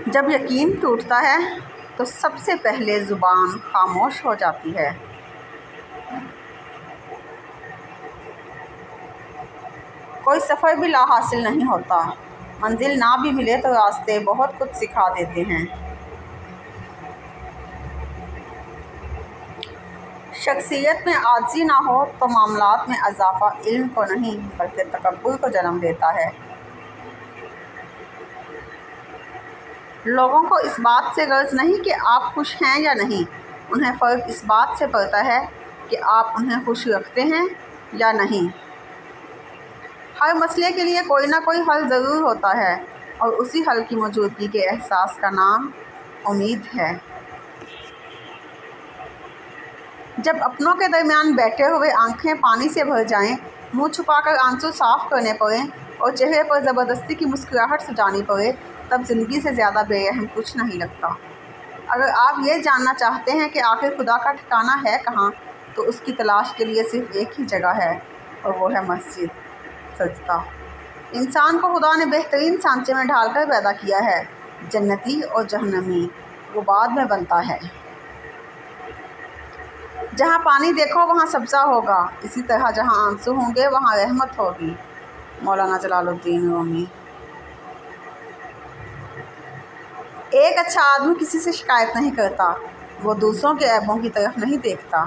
جب یقین ٹوٹتا ہے تو سب سے پہلے زبان خاموش ہو جاتی ہے۔ کوئی سفر بھی لا حاصل نہیں ہوتا، منزل نہ بھی ملے تو راستے بہت کچھ سکھا دیتے ہیں۔ شخصیت میں عاجزی نہ ہو تو معاملات میں اضافہ علم کو نہیں بلکہ تکبر کو جنم دیتا ہے۔ لوگوں کو اس بات سے غرض نہیں کہ آپ خوش ہیں یا نہیں، انہیں فرق اس بات سے پڑتا ہے کہ آپ انہیں خوش رکھتے ہیں یا نہیں۔ ہر مسئلے کے لیے کوئی نہ کوئی حل ضرور ہوتا ہے اور اسی حل کی موجودگی کے احساس کا نام امید ہے۔ جب اپنوں کے درمیان بیٹھے ہوئے آنکھیں پانی سے بھر جائیں، منہ چھپا کر آنسو صاف کرنے پڑیں اور چہرے پر زبردستی کی مسکراہٹ سجانی پڑے، تب زندگی سے زیادہ بے رحم کچھ نہیں لگتا۔ اگر آپ یہ جاننا چاہتے ہیں کہ آخر خدا کا ٹھکانہ ہے کہاں، تو اس کی تلاش کے لیے صرف ایک ہی جگہ ہے اور وہ ہے مسجد، سجدہ۔ انسان کو خدا نے بہترین سانچے میں ڈھال کر پیدا کیا ہے، جنتی اور جہنمی وہ بعد میں بنتا ہے۔ جہاں پانی دیکھو وہاں سبزہ ہوگا، اسی طرح جہاں آنسو ہوں گے وہاں رحمت ہوگی۔ مولانا جلال الدین رومی۔ ایک اچھا آدمی کسی سے شکایت نہیں کرتا، وہ دوسروں کے عیبوں کی طرف نہیں دیکھتا۔